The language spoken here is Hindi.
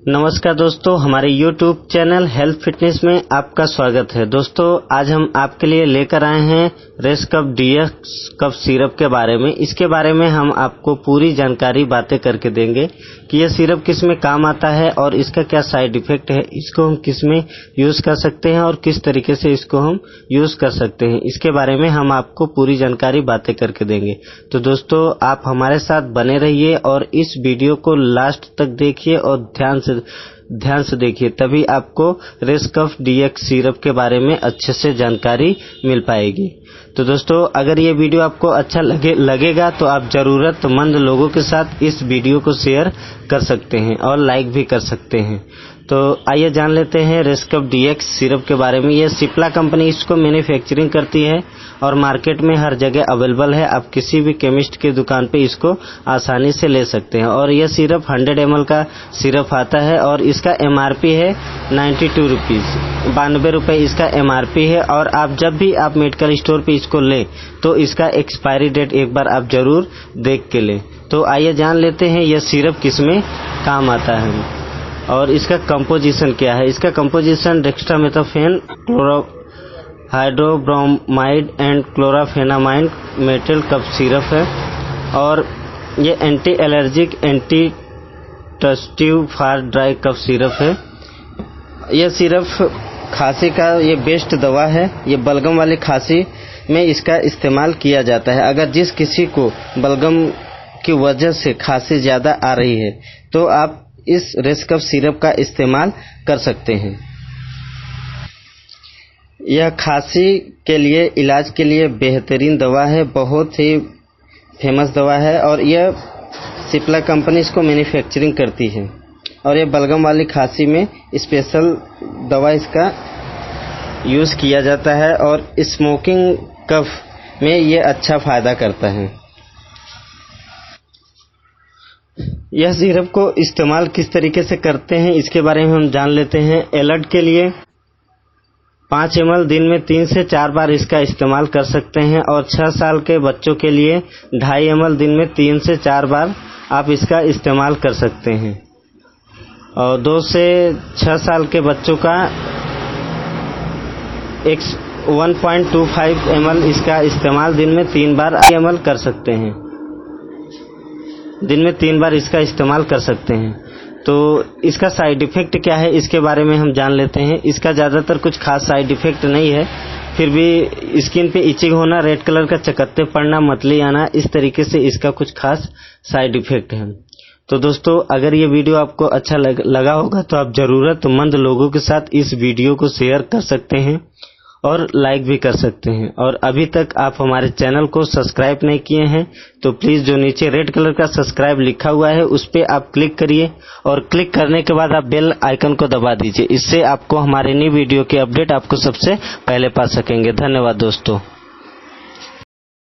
नमस्कार दोस्तों, हमारे YouTube चैनल हेल्थ फिटनेस में आपका स्वागत है। दोस्तों, आज हम आपके लिए लेकर आए हैं रेस्कफ DX कफ सिरप के बारे में। इसके बारे में हम आपको पूरी जानकारी बातें करके देंगे कि यह सिरप किस में काम आता है और इसका क्या साइड इफेक्ट है, इसको हम किस में यूज कर सकते हैं और किस तरीके से इसको हम यूज कर सकते हैं। इसके बारे में हम आपको पूरी जानकारी बातें करके देंगे। तो दोस्तों, आप हमारे साथ बने रहिए और इस वीडियो को लास्ट तक देखिए और ध्यान से देखिए, तभी आपको रेस्कफ DX सिरप के बारे में अच्छे से जानकारी मिल पाएगी। तो दोस्तों, अगर ये वीडियो आपको अच्छा लगेगा तो आप जरूरतमंद लोगों के साथ इस वीडियो को शेयर कर सकते हैं और लाइक भी कर सकते हैं। तो आइए जान लेते हैं रेस्कफ DX सिरप के बारे में। यह सिप्ला कंपनी इसको मैन्युफैक्चरिंग करती है और मार्केट में हर जगह अवेलेबल है। आप किसी भी केमिस्ट की दुकान पे इसको आसानी से ले सकते हैं। और यह सिरप 100 ml का सिरप आता है और इसका MRP है 92 रुपीज़, 92 रुपये इसका MRP है। और आप जब भी आप मेडिकल स्टोर पे इसको लें तो इसका एक्सपायरी डेट एक बार आप जरूर देख के लें। तो आइए जान लेते हैं यह सिरप किस में काम आता है और इसका कंपोजिशन क्या है। इसका composition dextromethorphan, hydrobromide and chlorpheniramine मेटल कफ सिरप है और ये anti allergic, anti tussive for dry cough syrup है। यह सिरप खांसी का ये बेस्ट दवा है। ये बलगम वाली खांसी में इसका इस्तेमाल किया जाता है। अगर जिस किसी को बलगम की वजह से खांसी ज़्यादा आ रही है तो आप इस रेस्कफ सिरप का इस्तेमाल कर सकते हैं। यह खांसी के लिए इलाज के लिए बेहतरीन दवा है, बहुत ही फेमस दवा है और यह सिप्ला कंपनी इसको मैन्युफैक्चरिंग करती है। और यह बलगम वाली खांसी में स्पेशल दवा इसका यूज़ किया जाता है और स्मोकिंग कफ में ये अच्छा फ़ायदा करता है। यह सिरप को इस्तेमाल किस तरीके से करते हैं इसके बारे में हम जान लेते हैं। एलर्ट के लिए 5 ml दिन में 3 से 4 बार इसका इस्तेमाल कर सकते हैं और 6 साल के बच्चों के लिए 2.5 ml दिन में 3 से 4 बार आप इसका इस्तेमाल कर सकते हैं। और 2 से 6 साल के बच्चों का 1.25 ml इसका इस्तेमाल दिन में 3 बार ml कर सकते हैं। दिन में 3 बार इसका इस्तेमाल कर सकते हैं। तो इसका साइड इफेक्ट क्या है इसके बारे में हम जान लेते हैं। इसका ज़्यादातर कुछ खास साइड इफेक्ट नहीं है, फिर भी स्किन पे इचिंग होना, रेड कलर का चकत्ते पड़ना, मतली आना, इस तरीके से इसका कुछ खास साइड इफेक्ट है। तो दोस्तों, अगर ये वीडियो आपको अच्छा लगा होगा तो आप ज़रूरतमंद लोगों के साथ इस वीडियो को शेयर कर सकते हैं और लाइक भी कर सकते हैं। और अभी तक आप हमारे चैनल को सब्सक्राइब नहीं किए हैं तो प्लीज़ जो नीचे रेड कलर का सब्सक्राइब लिखा हुआ है उस पर आप क्लिक करिए और क्लिक करने के बाद आप बेल आइकन को दबा दीजिए। इससे आपको हमारे नई वीडियो की अपडेट आपको सबसे पहले पा सकेंगे। धन्यवाद दोस्तों।